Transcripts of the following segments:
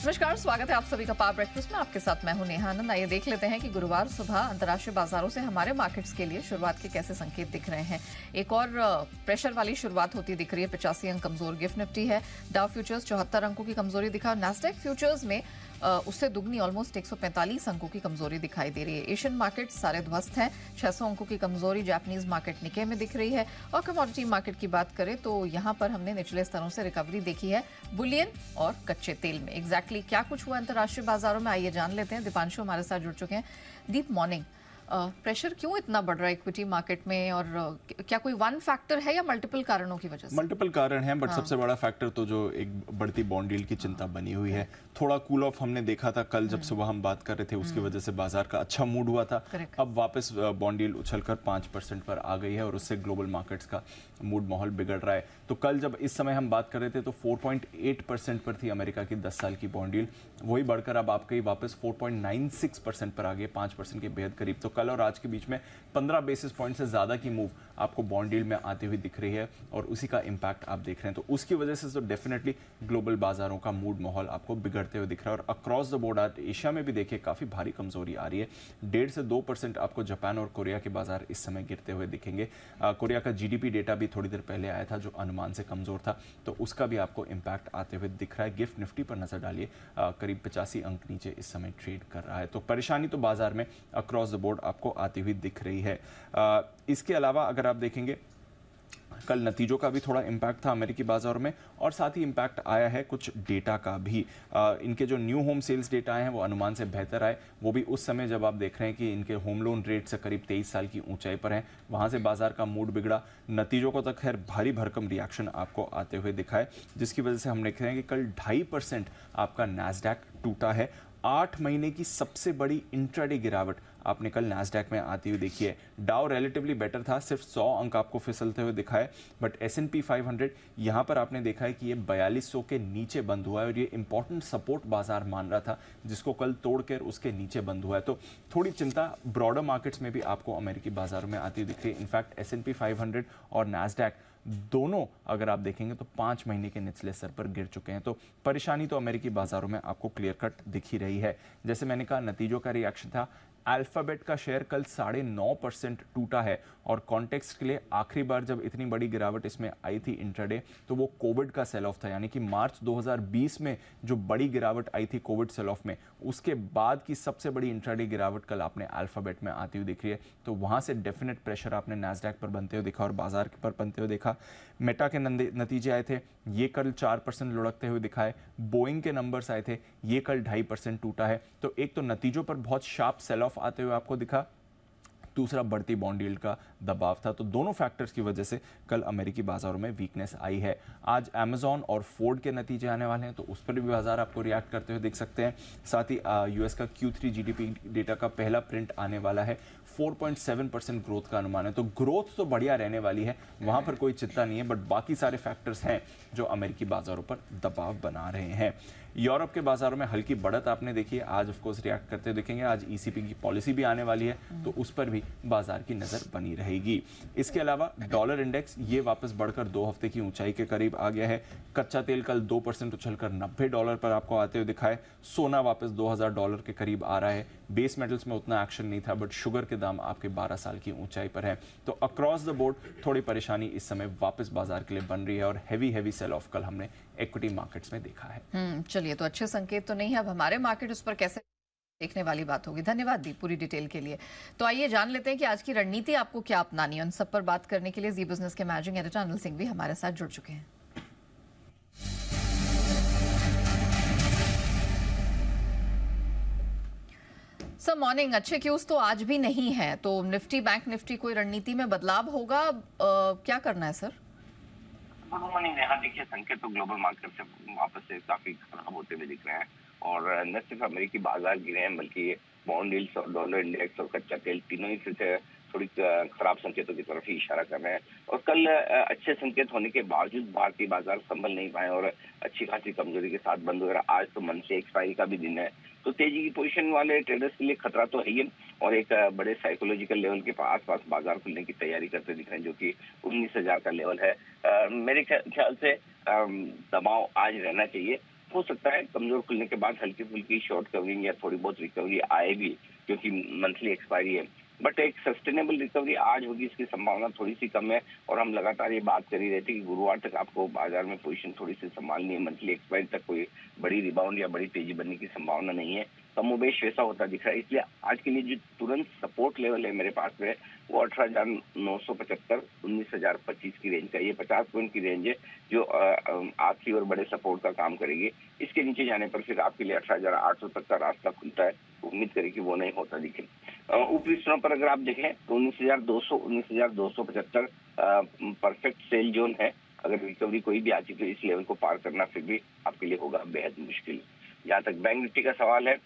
नमस्कार, स्वागत है आप सभी का पावर ब्रेकफास्ट में। आपके साथ मैं हूं नेहा आनंद। आइए देख लेते हैं कि गुरुवार सुबह अंतर्राष्ट्रीय बाजारों से हमारे मार्केट्स के लिए शुरुआत के कैसे संकेत दिख रहे हैं। एक और प्रेशर वाली शुरुआत होती दिख रही है। 85 अंक कमजोर गिफ्ट निफ्टी है। डाउ फ्यूचर्स 74 अंकों की कमजोरी दिखा। नैस्डैक फ्यूचर्स में उससे दुगनी ऑलमोस्ट 145 अंकों की कमजोरी दिखाई दे रही है। एशियन मार्केट सारे ध्वस्त हैं। 600 अंकों की कमजोरी जापानीज मार्केट निके में दिख रही है। और कमोडिटी मार्केट की बात करें तो यहां पर हमने निचले स्तरों से रिकवरी देखी है बुलियन और कच्चे तेल में। एग्जैक्टली क्या कुछ हुआ अंतर्राष्ट्रीय बाजारों में, आइए जान लेते हैं। दीपांशु हमारे साथ जुड़ चुके हैं। दीप, मॉर्निंग। प्रेशर क्यों इतना बढ़ रहा है इक्विटी मार्केट में, और क्या कोई वन फैक्टर है या मल्टीपल कारणों की वजह से? मल्टीपल कारण हैं, बट सबसे बड़ा फैक्टर तो जो एक बढ़ती बॉन्ड यील्ड की चिंता बनी हुई है। थोड़ा कूल ऑफ हमने देखा था कल जब सुबह हम बात कर रहे थे, उसकी वजह से बाजार का अच्छा मूड हुआ था। अब वापस बॉन्ड यील्ड उछलकर 5% पर आ गई है और उससे ग्लोबल मार्केट्स का मूड माहौल बिगड़ रहा है। तो कल जब इस समय हम बात कर रहे थे तो 4.8% पर थी अमेरिका की 10 साल की बॉन्ड यील्ड, वही बढ़कर अब आपके वापस 4.96% पर आ गई, 5% के बेहद करीब। तो कल और आज के बीच में 15 बेसिस पॉइंट से ज्यादा की मूव आपको बॉन्ड यील्ड में आती हुई दिख रही है और उसी का इंपैक्ट आप देख रहे हैं। तो उसकी वजह से तो डेफिनेटली ग्लोबल बाजारों का मूड माहौल आपको बिगड़ते हुए दिख रहा है। और अक्रॉस द बोर्ड आज एशिया में भी देखिए काफी भारी कमजोरी आ रही है। 1.5 से 2% आपको जापान और कोरिया के बाजार इस समय गिरते हुए दिखेंगे। कोरिया का जीडीपी डेटा भी थोड़ी देर पहले आया था जो अनुमान से कमजोर था, तो उसका भी आपको इंपैक्ट आते हुए दिख रहा है। गिफ्ट निफ्टी पर नजर डालिए, करीब 85 अंक नीचे इस समय ट्रेड कर रहा है। तो परेशानी तो बाजार में अक्रॉस द बोर्ड आपको आती हुई दिख रही है। इसके अलावा अगर आप देखेंगे कल नतीजों का भी थोड़ा इंपैक्ट था अमेरिकी बाजार में, और साथ ही इंपैक्ट आया है कुछ डेटा का भी। इनके जो न्यू होम सेल्स डेटा आए हैं वो अनुमान से बेहतर आए, वो भी उस समय जब आप देख रहे हैं कि इनके होम लोन रेट से करीब 23 साल की ऊंचाई पर हैं, वहां से बाजार का मूड बिगड़ा। नतीजों को तक खैर भारी भरकम रिएक्शन आपको आते हुए दिखाए, जिसकी वजह से हम देख रहे हैं कि कल 2.5% आपका नैस्डैक टूटा है। 8 महीने की सबसे बड़ी इंट्राडे गिरावट आपने कल नैस्डैक में आती हुई देखी है। डाउ रिलेटिवली बेटर था, सिर्फ 100 अंक आपको फिसलते हुए दिखाए, बट S&P 500 यहां पर आपने देखा है कि ये 4200 के नीचे बंद हुआ है और ये इंपॉर्टेंट सपोर्ट बाजार मान रहा था, जिसको कल तोड़कर उसके नीचे बंद हुआ है। तो थोड़ी चिंता ब्रॉडर मार्केट्स में भी आपको अमेरिकी बाजारों में आती हुई दिख रही है। इनफैक्ट S&P 500 और नैस्डैक दोनों अगर आप देखेंगे तो 5 महीने के निचले स्तर पर गिर चुके हैं। तो परेशानी तो अमेरिकी बाजारों में आपको क्लियर कट दिख ही रही है। जैसे मैंने कहा, नतीजों का रिएक्शन था। अल्फाबेट का शेयर कल 9.5% टूटा है, और कॉन्टेक्स्ट के लिए आखिरी बार जब इतनी बड़ी गिरावट इसमें आई थी इंट्राडे, तो वो कोविड का सेल ऑफ था, यानी कि मार्च 2020 में जो बड़ी गिरावट आई थी कोविड सेल ऑफ में, उसके बाद की सबसे बड़ी इंट्राडे गिरावट कल आपने अल्फाबेट में आती हुई दिख रही है। तो वहां से डेफिनेट प्रेशर आपने नैस्डैक पर बनते हुए देखा और बाजार पर बनते हुए देखा। मेटा के नतीजे आए थे, ये कल 4% लुढ़कते हुए दिखाए। बोइंग के नंबर्स आए थे, ये कल 2.5% टूटा है। तो एक तो नतीजों पर बहुत शार्प सेल ऑफ आते हुए आपको दिखा, दूसरा बढ़ती बॉन्ड यील्ड का दबाव था। तो दोनों फैक्टर्स की वजह से कल अमेरिकी बाजारों में वीकनेस आई है। आज अमेजॉन और फोर्ड के नतीजे आने वाले हैं, तो उस पर भी बाजार आपको रिएक्ट करते हुए दिख सकते हैं। साथ ही यूएस का Q3 जीडीपी डेटा का पहला प्रिंट आने वाला है। 4.7% ग्रोथ का अनुमान है, तो ग्रोथ तो बढ़िया रहने वाली है, वहां पर कोई चिंता नहीं है। बट बाकी सारे फैक्टर्स हैं जो अमेरिकी बाजारों पर दबाव बना रहे हैं। यूरोप के बाजारों में हल्की बढ़त आपने देखी है, आज ऑफकोर्स रिएक्ट करते हुए दिखेंगे। आज ईसीबी की पॉलिसी भी आने वाली है, तो उस पर भी बाजार की नजर बनी रहेगी। इसके अलावा डॉलर इंडेक्स ये वापस बढ़कर 2 हफ्ते की ऊंचाई के करीब आ गया है। कच्चा तेल कल 2% उछलकर $90 पर आपको आते हुए दिखाए। सोना वापस $2000 के करीब आ रहा है। बेस मेटल्स में उतना एक्शन नहीं था, बट शुगर के दाम आपके 12 साल की ऊंचाई पर है। तो अक्रॉस द बोर्ड थोड़ी परेशानी इस समय वापस बाजार के लिए बन रही है, और हैवी सेल ऑफ कल हमने इक्विटी मार्केट्स में देखा है। चलिए, तो अच्छे संकेत तो नहीं है। अब हमारे मार्केट उस पर कैसे देखने वाली बात होगी। धन्यवाद दी पूरी डिटेल के लिए। तो आइए जान लेते हैं कि आज की रणनीति आपको क्या अपनानी है। उन सब पर बात करने के लिए जी बिजनेस के मैनेजिंग एडिटर अनिल सिंह भी हमारे साथ जुड़ चुके हैं। Sir, morning. अच्छे क्यूज तो आज भी नहीं है, तो निफ्टी बैंक निफ्टी कोई रणनीति में बदलाव होगा? क्या करना है सर? मॉर्निंग। यहाँ देखिए, संकेत तो ग्लोबल मार्केट से वापस से काफी खराब होते हुए दिख रहे हैं, और न सिर्फ अमेरिकी बाजार गिरे हैं, बल्कि बॉन्ड यील्ड्स और डॉलर इंडेक्स और कच्चा तेल तीनों ही से थोड़ी खराब संकेतों की तरफ ही इशारा कर रहे हैं। और कल अच्छे संकेत होने के बावजूद भारतीय बाजार संभल नहीं पाए और अच्छी खासी कमजोरी के साथ बंद हो रहा। आज तो मंथली एक्सपायरी का भी दिन है, तो तेजी की पोजीशन वाले ट्रेडर्स के लिए खतरा तो है ही, और एक बड़े साइकोलॉजिकल लेवल के आसपास बाजार खुलने की तैयारी करते दिख रहे हैं, जो कि 19,000 का लेवल है। मेरे ख्याल से दबाव आज रहना चाहिए। हो सकता है कमजोर खुलने के बाद हल्की फुल्की शॉर्ट कवरिंग या थोड़ी बहुत रिकवरी आए भी, क्योंकि मंथली एक्सपायरी है। बट एक सस्टेनेबल रिकवरी आज होगी, इसकी संभावना थोड़ी सी कम है। और हम लगातार ये बात कर ही रहे थे कि गुरुवार तक आपको बाजार में पोजीशन थोड़ी सी संभालनी है। मंथली एक्सपायरी तक कोई बड़ी रिबाउंड या बड़ी तेजी बनने की संभावना नहीं है। कमोबेश वैसा होता दिख रहा है। इसलिए आज के लिए जो तुरंत सपोर्ट लेवल है मेरे पास में, वो 18,975 19,025 की रेंज का, ये 50 पॉइंट की रेंज है जो आखिरी और बड़े सपोर्ट का काम करेगी। इसके नीचे जाने पर फिर आपके लिए 18,800 तक का रास्ता खुलता है। उम्मीद करें कि वो नहीं होता दिखे। ऊपरी स्तरों पर अगर आप देखें तो 19,200 19,275 परफेक्ट सेल जोन है। अगर रिकवरी कोई भी आती तो इस लेवल को पार करना फिर भी आपके लिए होगा बेहद मुश्किल। जहां तक बैंक निफ्टी का सवाल है,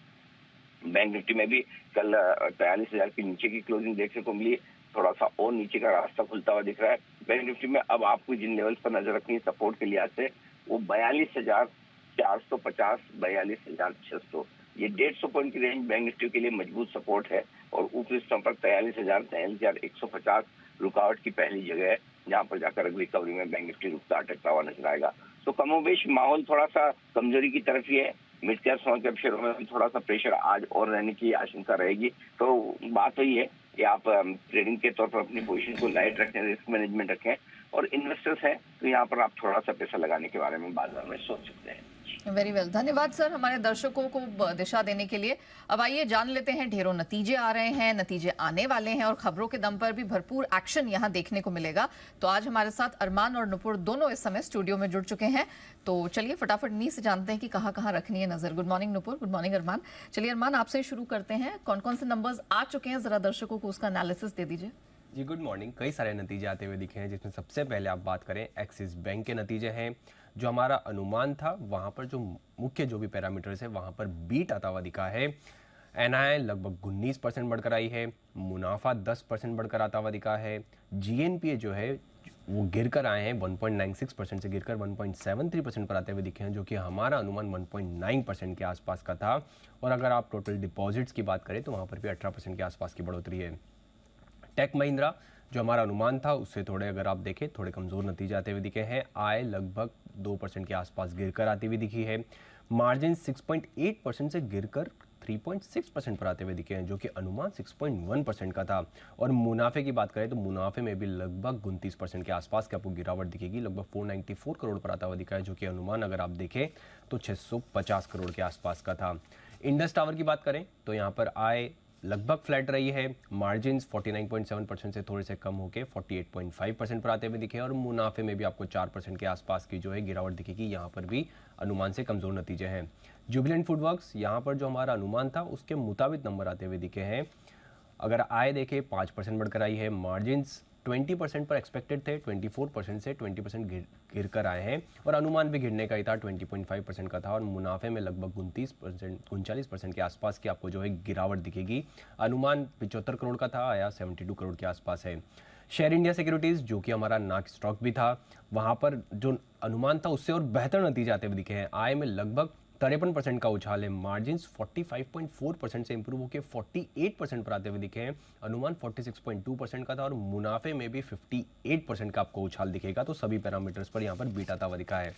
बैंक निफ्टी में भी कल 43,000 के नीचे की क्लोजिंग देखने को मिली। थोड़ा सा और नीचे का रास्ता खुलता हुआ दिख रहा है। बैंक निफ्टी में अब आपको जिन लेवल्स पर नजर रखनी है सपोर्ट के लिहाज से, वो 42,450 42,600, ये 150 पॉइंट की रेंज बैंक निफ्टी के लिए मजबूत सपोर्ट है। और ऊपरी स्तंभ पर 43,000 43,150 रुकावट की पहली जगह है, जहां पर जाकर रिकवरी में बैंक निफ्टी रुकता अटकता हुआ नजर आएगा। तो कमोबेश माहौल थोड़ा सा कमजोरी की तरफ ही है। मिड कैप स्मॉल कैप शेयरों में भी थोड़ा सा प्रेशर आज और रहने की आशंका रहेगी। तो बात वही है कि आप ट्रेडिंग के तौर पर अपनी पोजीशन को लाइट रखें, रिस्क मैनेजमेंट रखें। और इन्वेस्टर्स हैं तो यहाँ पर आप थोड़ा सा पैसा लगाने के बारे में बाजार में सोच सकते हैं। वेरी वेल, धन्यवाद सर हमारे दर्शकों को दिशा देने के लिए। अब आइए जान लेते हैं, ढेरों नतीजे आ रहे हैं, नतीजे आने वाले हैं और खबरों के दम पर भी भरपूर एक्शन यहां देखने को मिलेगा। तो आज हमारे साथ अरमान और नुपुर दोनों इस समय स्टूडियो में जुड़ चुके हैं। तो चलिए फटाफट इन्हीं से जानते हैं कि कहाँ रखनी है नजर। Good morning Nupur, good morning Armaan. चलिए अरमान, आपसे शुरू करते हैं। कौन कौन से नंबर्स आ चुके हैं, जरा दर्शकों को उसका एनालिसिस दे दीजिए। जी गुड मॉर्निंग। कई सारे नतीजे आते हुए दिखे हैं, जिसमें सबसे पहले आप बात करें एक्सिस बैंक के नतीजे हैं। जो हमारा अनुमान था वहाँ पर जो मुख्य जो भी पैरामीटर्स है वहाँ पर बीट आता हुआ दिखा है। एनआई लगभग 19% बढ़कर आई है, मुनाफा 10% बढ़कर आता हुआ दिखा है। जीएनपीए जो है वो गिरकर आए हैं, 1.96% से गिरकर 1.73% पर आते हुए दिखे हैं, जो कि हमारा अनुमान 1.9% के आसपास का था। और अगर आप टोटल डिपॉजिट्स की बात करें तो वहाँ पर भी 18% के आसपास की बढ़ोतरी है। टेक महिंद्रा जो हमारा अनुमान था उससे थोड़े अगर आप देखें थोड़े कमज़ोर नतीजे आते हुए दिखे हैं। आय लगभग 2% के आसपास गिरकर आती हुई दिखी है। मार्जिन 6.8% से गिरकर 3.6% पर आते हुए दिखे हैं, जो कि अनुमान 6.1% का था। और मुनाफे की बात करें तो मुनाफे में भी लगभग 29% के आसपास की आपको गिरावट दिखेगी। लगभग 494 करोड़ पर आता हुआ दिखा है, जो कि अनुमान अगर आप देखें तो 650 करोड़ के आसपास का था। इंडस टावर की बात करें तो यहाँ पर आय लगभग फ्लैट रही है। मार्जिन 49.7% से थोड़े से कम होकर 48.5% पर आते हुए दिखे और मुनाफे में भी आपको 4% के आसपास की जो है गिरावट दिखेगी। यहाँ पर भी अनुमान से कमजोर नतीजे हैं। जुबिलेंट फूडवर्क्स यहाँ पर जो हमारा अनुमान था उसके मुताबिक नंबर आते हुए दिखे हैं। अगर आय देखें 5% बढ़कर आई है। मार्जिन 20% पर एक्सपेक्टेड थे, 24% से 20% गिर कर आए हैं और अनुमान भी गिरने का ही था, 20.5% का था। और मुनाफे में लगभग 39% के आसपास की आपको जो है गिरावट दिखेगी। अनुमान 75 करोड़ का था, आया 72 करोड़ के आसपास है। शेयर इंडिया सिक्योरिटीज़ जो कि हमारा नाक स्टॉक भी था, वहाँ पर जो अनुमान था उससे और बेहतर नतीजे आते हुए दिखे हैं। आय में लगभग 53% का उछाल है। मार्जिन 45.4% से इंप्रूव होकर 48% पर आते हुए दिखे हैं। अनुमान 46.2% का था और मुनाफे में भी 58% का आपको उछाल दिखेगा। तो सभी पैरामीटर्स पर यहाँ पर बीट आता हुआ दिखा है।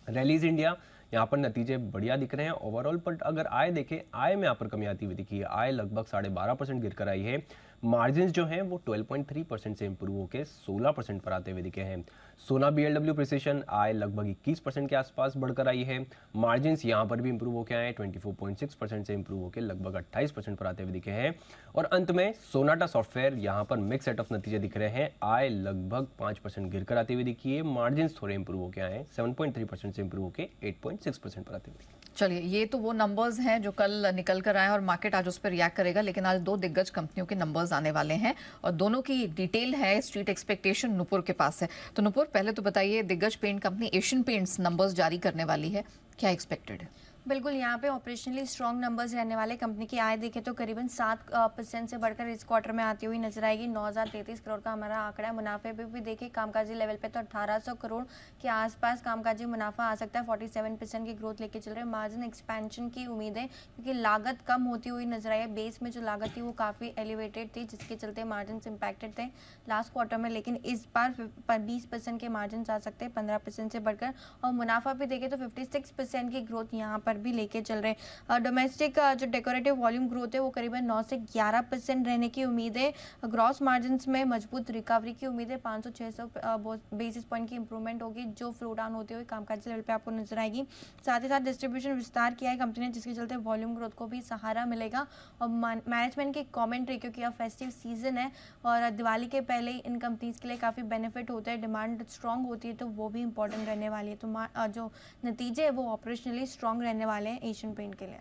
रैलीज इंडिया यहाँ पर नतीजे बढ़िया दिख रहे हैं ओवरऑल, पर अगर आय देखें आय में यहाँ पर कमी आती हुई दिखी है। आय लगभग 12.5% गिर कर आई है। मार्जिन जो हैं वो 12.3% से इंप्रूव होकर 16% पर आते हुए दिखे हैं। सोना बीएलडब्ल्यू प्रिसिशन आय लगभग 21% के आसपास बढ़कर आई है। मार्जिन यहाँ पर भी इंप्रूव होकर आए, 24.6% से इंप्रूव होकर लगभग 28% पर आते हुए दिखे हैं। और अंत में सोनाटा सॉफ्टवेयर यहाँ पर मिक्स सेट ऑफ नतीजे दिख रहे हैं। आय लगभग 5% गिर कर आती हुई दिखी है। मार्जिन थोड़े इंप्रूव होकर आए, 7.3% से इंप्रूव होकर 8.6% पर आते हुए। चलिए, ये तो वो नंबर्स हैं जो कल निकल कर आए और मार्केट आज उस पर रिएक्ट करेगा। लेकिन आज दो दिग्गज कंपनियों के नंबर्स आने वाले हैं और दोनों की डिटेल है, स्ट्रीट एक्सपेक्टेशन नुपुर के पास है। तो नुपुर, पहले तो बताइए, दिग्गज paint company Asian paints numbers जारी करने वाली है, क्या एक्सपेक्टेड है? बिल्कुल, यहाँ पे ऑपरेशनली स्ट्रॉन्ग नंबर्स रहने वाले। कंपनी की आय देखें तो करीबन 7% से बढ़कर इस क्वार्टर में आती हुई नजर आएगी। 9,033 करोड़ का हमारा आंकड़ा है। मुनाफे पे भी देखें कामकाजी लेवल पे तो 1,800 करोड़ के आसपास कामकाजी मुनाफा आ सकता है। 47% की ग्रोथ लेके चल रहे हैं। मार्जिन एक्सपेंशन की उम्मीद है क्योंकि लागत कम होती हुई नजर आई है। बेस में जो लागत थी वो काफ़ी एलिवेटेड थी, जिसके चलते मार्जिन इम्पैक्टेड थे लास्ट क्वार्टर में, लेकिन इस बार 20% के मार्जिन आ सकते हैं 15% से बढ़कर। और मुनाफा भी देखें तो 56% की ग्रोथ यहाँ पर भी लेके चल रहे हैं। डोमेस्टिक जो डेकोरेटिव वॉल्यूम ग्रोथ है वो करीबन 9 से 11% रहने की उम्मीद है। ग्रॉस मार्जिन्स में मजबूत रिकवरी की उम्मीद है। 500-600 बेसिस पॉइंट की इंप्रूवमेंट होगी जो फ्लो डाउन होते हुए कामकाजी लेवल पे आपको नजर आएगी। साथ ही साथ डिस्ट्रीब्यूशन विस्तार किया है कंपनी ने, जिसके चलते वॉल्यूम ग्रोथ को भी सहारा मिलेगा। और मैनेजमेंट की कमेंट्री, क्योंकि अब फेस्टिव सीजन है और दिवाली के पहले ही इन कंपनीज के लिए काफ़ी बेनिफिट होता है, डिमांड स्ट्रांग होती है, तो वो भी इंपॉर्टेंट रहने वाली है। तो जो नतीजे है वो ऑपरेशनली स्ट्रांग रहने वाले हैं एशियन पेंट के लिए।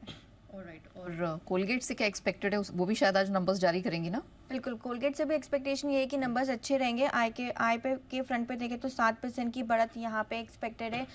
ऑलराइट, और कोलगेट से क्या एक्सपेक्टेड है? वो भी शायद आज नंबर्स जारी करेंगी ना? बिल्कुल, कोलगेट से भी एक्सपेक्टेशन ये है कि नंबर्स अच्छे रहेंगे। आय पे के फ्रंट पे देखें तो 7% की बढ़त यहाँ पे एक्सपेक्टेड है।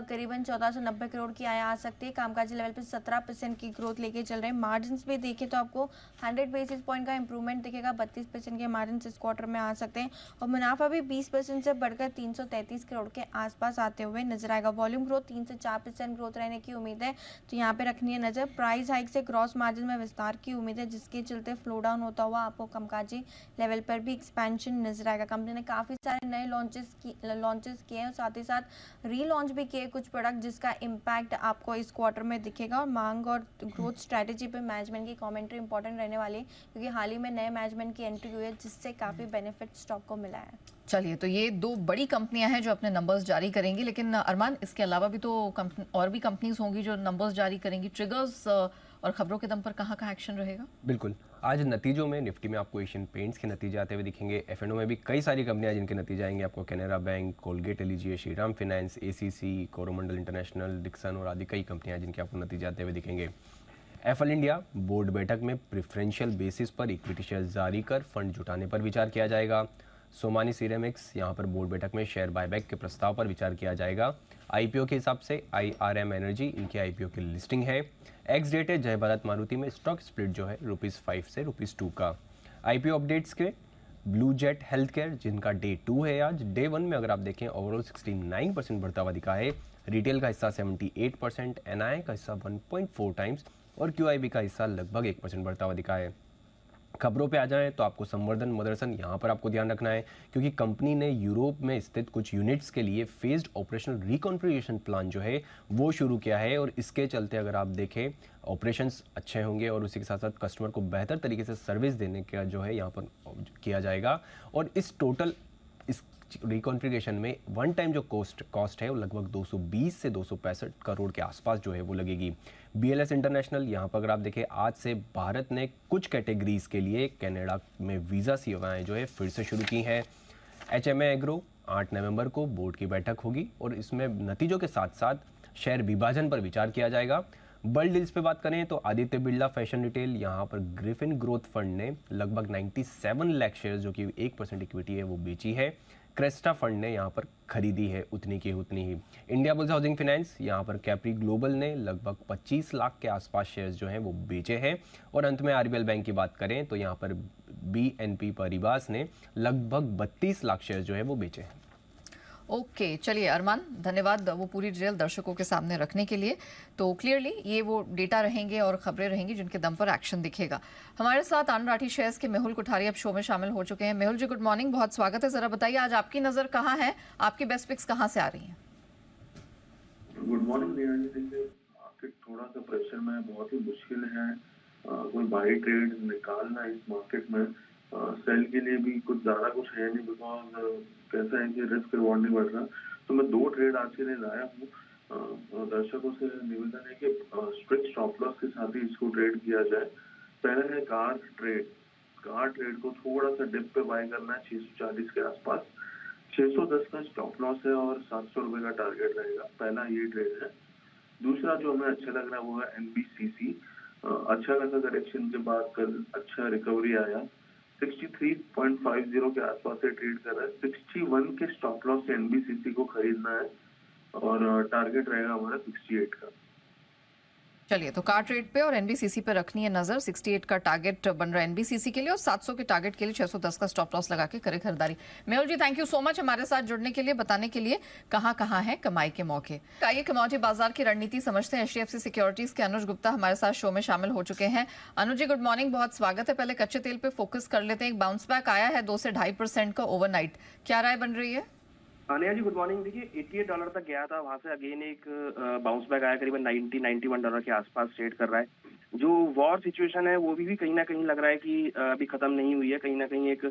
करीबन 1490 करोड़ की आय आ सकती है। कामकाजी लेवल पे 17% की ग्रोथ लेके चल रहे हैं। मार्जिन्स भी देखें तो आपको 100 बेसिस पॉइंट का इंप्रूवमेंट दिखेगा। 32% के मार्जिन इस क्वार्टर में आ सकते हैं और मुनाफा भी 20% से बढ़कर 333 करोड़ के आसपास आते हुए नजर आएगा। वॉल्यूम ग्रोथ 3 से 4% ग्रोथ रहने की उम्मीद है, तो यहाँ पे रखनी है नजर। प्राइस हाइक से ग्रॉस मार्जिन में विस्तार की उम्मीद है, जिसके चलते फ्लो डाउन होता हुआ आपको कामकाजी लेवल पर भी एक्सपेंशन नजर आएगा। कंपनी ने काफ़ी सारे नए लॉन्चेस किए हैं और साथ ही साथ रीलॉन्च भी किए कुछ प्रोडक्ट, जिसका इम्पैक्ट आपको इस क्वार्टर में दिखेगा। और मांग और ग्रोथ स्ट्रैटेजी पे मैनेजमेंट की कमेंट्री इंपॉर्टेंट रहने वाली है, क्योंकि हाल ही में नए मैनेजमेंट की एंट्री हुई है, जिससे काफ़ी बेनिफिट स्टॉक को मिला है। चलिए, तो ये दो बड़ी कंपनियां हैं जो अपने नंबर्स जारी करेंगी, लेकिन अरमान, इसके अलावा भी तो और भी कंपनीज होंगी जो नंबर्स जारी करेंगी। ट्रिगर्स और खबरों के दम पर कहाँ एक्शन रहेगा? बिल्कुल, आज नतीजों में निफ्टी में आपको एशियन पेंट्स के नतीजे आते हुए दिखेंगे। एफ&ओ में भी कई सारी कंपनियां जिनके नतीजे आएंगे आपको। कैनरा बैंक, कोलगेट लीजिए, Shriram finance, ACC, Coromandel international, Dixon और आदि कई कंपनियां जिनके आपको नतीजे आते हुए दिखेंगे। एफएल इंडिया बोर्ड बैठक में प्रेफरेंशियल बेसिस पर इक्विटी शेयर जारी कर फंड जुटाने पर विचार किया जाएगा। सोमानी सिरेमिक्स, यहाँ पर बोर्ड बैठक में शेयर बायबैक के प्रस्ताव पर विचार किया जाएगा। आईपीओ के हिसाब से IRM एनर्जी, इनकी आईपीओ की लिस्टिंग है। एक्स डेट है जय भारत मारुति में स्टॉक स्प्लिट जो है ₹5 से ₹2 का। आईपीओ अपडेट्स के ब्लू जेट हेल्थ केयर, जिनका डे 2 है आज। डे 1 में अगर आप देखें ओवरऑल 69% बढ़ता हुआ दिखा है। रिटेल का हिस्सा 78%, एनआई का हिस्सा 1.4 टाइम्स और QIB का हिस्सा लगभग 1% बढ़ता हुआ दिखा है। खबरों पे आ जाएं तो आपको संवर्धन मदरसन यहाँ पर आपको ध्यान रखना है, क्योंकि कंपनी ने यूरोप में स्थित कुछ यूनिट्स के लिए फेज्ड ऑपरेशनल रिकॉन्फ़िगरेशन प्लान जो है वो शुरू किया है और इसके चलते अगर आप देखें ऑपरेशंस अच्छे होंगे और उसी के साथ साथ कस्टमर को बेहतर तरीके से सर्विस देने का जो है यहाँ पर किया जाएगा। और इस टोटल इस रिकॉन्फ़िगरेशन में वन टाइम जो कॉस्ट है वो लगभग 220 से 265 करोड़ के आसपास जो है वो लगेगी। BLS इंटरनेशनल, यहाँ पर अगर आप देखें आज से भारत ने कुछ कैटेगरीज के लिए कनाडा में वीज़ा सेवाएं जो है फिर से शुरू की हैं। HMA एग्रो 8 नवंबर को बोर्ड की बैठक होगी और इसमें नतीजों के साथ साथ शेयर विभाजन पर विचार किया जाएगा। बल्ड डील्स पे बात करें तो आदित्य बिरला फैशन रिटेल, यहाँ पर ग्रिफिन ग्रोथ फंड ने लगभग 97 लाख शेयर जो कि 1% इक्विटी है वो बेची है। क्रेस्टा फंड ने यहाँ पर खरीदी है उतनी की उतनी ही। इंडिया बुल्स हाउसिंग फाइनेंस, यहाँ पर कैप्री ग्लोबल ने लगभग 25 लाख के आसपास शेयर्स जो हैं वो बेचे हैं। और अंत में RBL बैंक की बात करें तो यहाँ पर BNP पारिबास ने लगभग 32 लाख शेयर्स जो है वो बेचे हैं। ओके, चलिए अरमान, धन्यवाद वो पूरी डिटेल दर्शकों के सामने रखने के लिए। तो क्लियरली ये वो डेटा रहेंगे और खबरें रहेंगी जिनके दम पर एक्शन दिखेगा। हमारे साथ आनंद राठी शेयर्स के मेहुल कोठारी अब शो में शामिल हो चुके हैं। मेहुल जी, गुड मॉर्निंग, बहुत स्वागत है। जरा बताइए आज आपकी नज़र कहाँ है, आपकी बेस्ट पिक्स कहाँ से आ रही हैं? Good morning Neha ji. देखिए, मार्केट थोड़ा सा प्रेशर में है, बहुत ही मुश्किल है कोई बाई ट्रेड निकालना इस मार्केट में। सेल के लिए भी कुछ ज़्यादा कुछ है नहीं, बिकॉज कैसा है कि रिस्क रिवॉर्ड नहीं बढ़ रहा। तो मैं 2 ट्रेड आज के लिए लाया हूँ। दर्शकों से निवेदन है कि स्ट्रिक्ट स्टॉप लॉस के साथ ही इसको ट्रेड किया जाए। पहले है कार ट्रेड को थोड़ा सा डिप पे बाय करना है 640 के आसपास। 610 का स्टॉप लॉस है और 700 रुपए का टारगेट रहेगा। पहला ये ट्रेड है। दूसरा जो हमें अच्छा लग रहा है वो है NBCC। अच्छा खासा करेक्शन के बाद कल अच्छा रिकवरी आया, 63.50 के आसपास से ट्रेड कर रहा है। 61 के स्टॉप लॉस से NBCC को खरीदना है और टारगेट रहेगा हमारा 68 का। चलिए, तो कार ट्रेड पे और एनबीसीसी पे रखनी है नजर। 68 का टारगेट बन रहा है एनबीसीसी के लिए और 700 के टारगेट के लिए 610 का स्टॉप लॉस लगा के करे खरीदारी। मेहुल जी, थैंक यू सो मच हमारे साथ जुड़ने के लिए, बताने के लिए कहाँ है कमाई के मौके। आइए कमोडिटी बाजार की रणनीति समझते हैं। HDFC सिक्योरिटीज के अनुज गुप्ता हमारे साथ शो में शामिल हो चुके हैं। अनुज जी, गुड मॉर्निंग, बहुत स्वागत है। पहले कच्चे तेल पे फोकस कर लेते हैं। एक बाउंस बैक आया है 2 से 2.5% का ओवरनाइट, क्या राय बन रही है? Neha ji good morning. देखिए $88 तक गया था, वहां से अगेन एक बाउंस बैक आया, करीबन $90-91 के आसपास ट्रेड कर रहा है। जो वॉर सिचुएशन है वो भी कहीं ना कहीं लग रहा है कि अभी खत्म नहीं हुई है, कहीं ना कहीं एक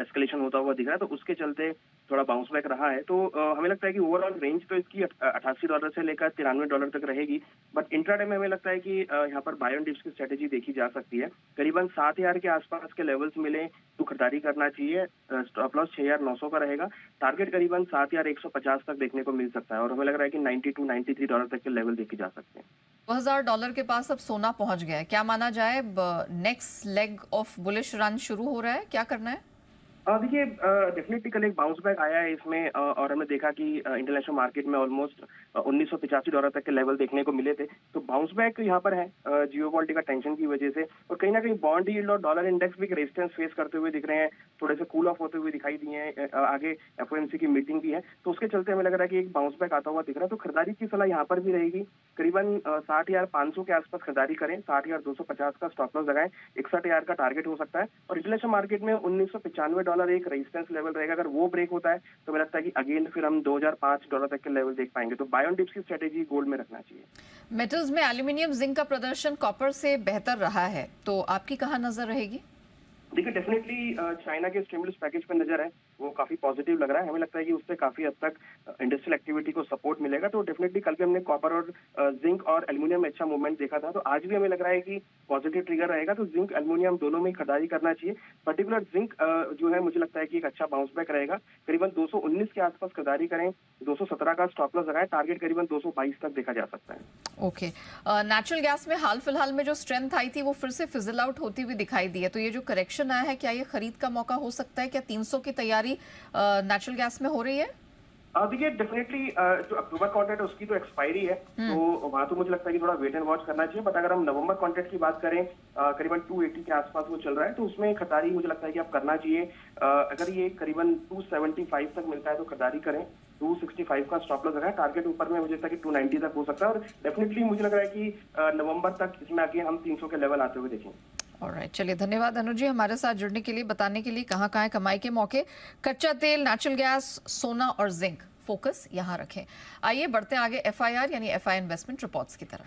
एस्केलेशन होता हुआ दिख रहा है, तो उसके चलते थोड़ा बाउंस बैक रहा है। तो हमें लगता है कि ओवरऑल रेंज तो इसकी $88 से लेकर $93 तक रहेगी, बट इंट्राडे में हमें लगता है कि यहाँ पर बाय ऑन डिप्स की स्ट्रेटेजी देखी जा सकती है। करीबन 7,000 के आसपास के लेवल्स मिले तो खरीदारी करना चाहिए। स्टॉप लॉस 6,900 का रहेगा, टारगेट करीबन 7,150 तक देखने को मिल सकता है, और हमें लग रहा है कि $92-93 तक के लेवल देखे जा सकते हैं। $1,000 के पास अब सोना पहुंच गया है, क्या माना जाए next leg of bullish run शुरू हो रहा है, क्या करना है? देखिए डेफिनेटली कल एक बाउंस बैक आया है इसमें, और हमने देखा कि इंटरनेशनल मार्केट में ऑलमोस्ट $1,985 तक के लेवल देखने को मिले थे। तो बाउंस बैक यहाँ पर है जियोपॉलिटिकल टेंशन की वजह से, और कहीं ना कहीं बॉन्ड यील्ड और डॉलर इंडेक्स भी रेजिस्टेंस फेस करते हुए दिख रहे हैं, थोड़े से कूल ऑफ होते हुए दिखाई दिए हैं। आगे FOMC की मीटिंग भी है, तो उसके चलते हमें लग रहा है कि एक बाउंस बैक आता हुआ दिख रहा है। तो खरीदारी की सलाह यहाँ पर भी रहेगी, करीबन 60,500 के आसपास खरीदारी करें, 60,250 का स्टॉप लॉस लगाएं, 61,000 का टारगेट हो सकता है। और इंटरनेशनल मार्केट में $1,995 एक रेजिस्टेंस लेवल रहेगा, अगर वो ब्रेक होता है तो मुझे लगता है कि अगेन फिर हम $2,005 तक के लेवल देख पाएंगे। तो बाय ऑन डिप्स की स्ट्रेटेजी गोल्ड में रखना चाहिए। मेटल्स में एल्यूमिनियम जिंक का प्रदर्शन कॉपर से बेहतर रहा है, तो आपकी कहाँ नजर रहेगी? देखिए डेफिनेटली चाइना के स्टिमुलस पैकेज पर नजर है, वो काफी पॉजिटिव लग रहा है। हमें लगता है कि उससे काफी हद तक इंडस्ट्रियल एक्टिविटी को सपोर्ट मिलेगा। तो डेफिनेटली कल भी हमने कॉपर और जिंक और एल्यूमिनियम में अच्छा मूवमेंट देखा था, तो आज भी हमें लग रहा है कि पॉजिटिव ट्रिगर रहेगा। तो जिंक एल्यूमिनियम दोनों में खरीदारी करना चाहिए। पर्टिकुलर जिंक जो है मुझे लगता है कि एक अच्छा बाउंस बैक रहेगा, करीबन 219 के आसपास खरीदारी करें, 217 का स्टॉप लॉस लगाएं, टारगेट करीबन 222 तक देखा जा सकता है। ओके, नेचुरल गैस में हाल फिलहाल में जो स्ट्रेंथ आई थी वो फिर से फिजल आउट होती हुई दिखाई दी है, तो ये जो करेक्शन आया है क्या ये खरीद का मौका हो सकता है? क्या 300 की तैयारी नेचुरल गैस में हो रही है? देखिए डेफिनेटली जो अक्टूबर कॉन्ट्रैक्ट है उसकी तो एक्सपायरी है, तो वहाँ तो मुझे लगता है कि थोड़ा वेट एंड वॉच करना चाहिए। बट अगर हम नवंबर कॉन्ट्रैक्ट की बात करें, करीबन 280 के आसपास वो चल रहा है, तो उसमें खरीदारी मुझे लगता है कि आप करना चाहिए। अगर ये करीबन 275 तक मिलता है तो खरीदारी करें, 265 का स्टॉप लॉस लगाएं, टारगेट ऊपर में मुझे लगता है कि 290 तक हो सकता है। और डेफिनेटली मुझे लग रहा है कि नवंबर तक इसमें आगे हम 300 के लेवल आते हुए देखेंगे। ऑलराइट, चलिए धन्यवाद अनुज जी हमारे साथ जुड़ने के लिए, बताने के लिए कहाँ है कमाई के मौके। कच्चा तेल, नेचुरल गैस, सोना और जिंक, फोकस यहाँ रखें। आइए बढ़ते हैं आगे FIR यानी FI इन्वेस्टमेंट रिपोर्ट्स की तरफ।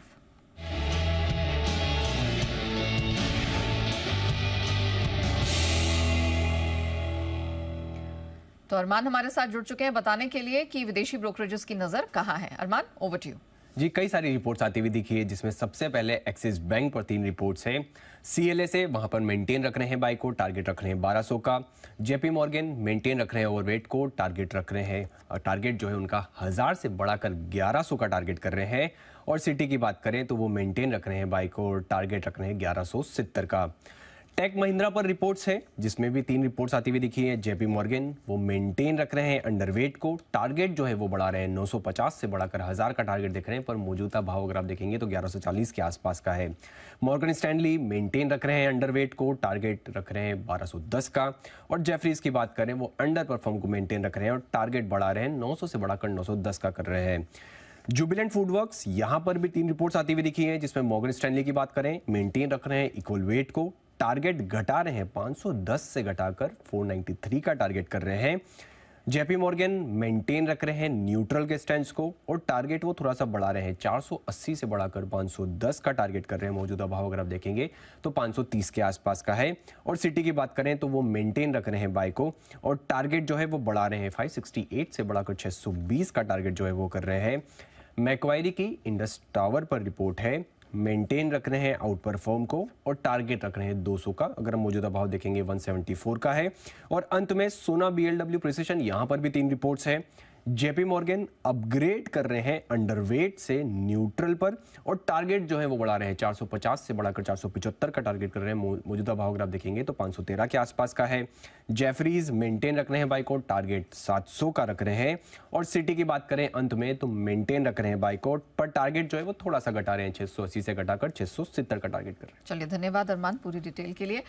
तो अरमान हमारे साथ जुड़ चुके हैं बताने के लिए कि विदेशी ब्रोकरेजेस की नजर कहाँ है। अरमान, ओवर टू यू। जी, कई सारी रिपोर्ट्स आती हुई दिखी है, जिसमें सबसे पहले एक्सिस बैंक पर 3 रिपोर्ट्स हैं। CLA से वहां पर मेंटेन रख रहे हैं बाई को, टारगेट रख रहे हैं 1200 का। JP मॉर्गन मेंटेन रख रहे हैं ओवरवेट को, टारगेट रख रहे हैं, और टारगेट जो है उनका 1000 से बढ़ाकर 1100 का टारगेट कर रहे हैं। और सिटी की बात करें तो वो मेंटेन रख रहे हैं बाई को, टारगेट रख रहे हैं 1170 का। टेक महिंद्रा पर रिपोर्ट्स है, जिसमें भी 3 रिपोर्ट्स आती हुई दिखी है। JP मॉर्गन वो मेंटेन रख रहे हैं अंडरवेट को, टारगेट जो है वो बढ़ा रहे हैं 950 से बढ़ाकर 1000 का टारगेट देख रहे हैं, पर मौजूदा भाव अगर आप देखेंगे तो 1140 के आसपास का है। मॉर्गन स्टैनली मेंटेन रख रहे हैं अंडरवेट को, टारगेट रख रहे हैं 1210 का। और जेफरीज की बात करें वो अंडर परफॉर्म को मेंटेन रख रहे हैं और टारगेट बढ़ा रहे हैं 900 से बढ़ाकर 910 का कर रहे हैं। जुबिलेंट फूडवर्क्स, यहां पर भी 3 रिपोर्ट्स आती हुई दिखी है, जिसमें मॉर्गन स्टैनली की बात करें मेंटेन रख रहे हैं इक्वल वेट को, टारगेट घटा रहे हैं 510 से घटाकर 493 का टारगेट कर रहे हैं। JP मॉर्गन मेंटेन रख रहे हैं न्यूट्रल के स्टैंड को, और टारगेट वो थोड़ा सा बढ़ा रहे हैं 480 से बढ़ाकर 510 का टारगेट कर रहे हैं। मौजूदा भाव अगर आप देखेंगे तो 530 के आसपास का है। और सिटी की बात करें तो वो मेंटेन रख रहे हैं बाय को, और टारगेट जो है वो बढ़ा रहे हैं 568 से बढ़ाकर 620 का टारगेट जो है वो कर रहे हैं। मैक्वायरी की इंडस टावर पर रिपोर्ट है, मेंटेन रख रहे हैं आउट परफॉर्म को, और टारगेट रख रहे हैं 200 का। अगर हम मौजूदा भाव देखेंगे 174 का है। और अंत में सोना BLW प्रिसिशन, यहां पर भी 3 रिपोर्ट्स हैं। जेपी मॉर्गन अपग्रेड कर रहे हैं अंडरवेट से न्यूट्रल पर, और टारगेट जो है वो बढ़ा रहे हैं, 450 से बढ़ाकर 475 का टारगेट कर रहे हैं। मौजूदा भाव अगर आप देखेंगे तो 513 के आसपास का है। जेफरीज मेंटेन रख रहे हैं बाई को, टारगेट 700 का रख रहे हैं। और सिटी की बात करें अंत में तो मेंटेन रख रहे हैं बाई को, पर टारगेट जो है वो थोड़ा सा घटा रहे हैं, 680 से घटाकर 670 का टारगेट कर रहे हैं। चलिए, धन्यवाद अरमान पूरी डिटेल के लिए।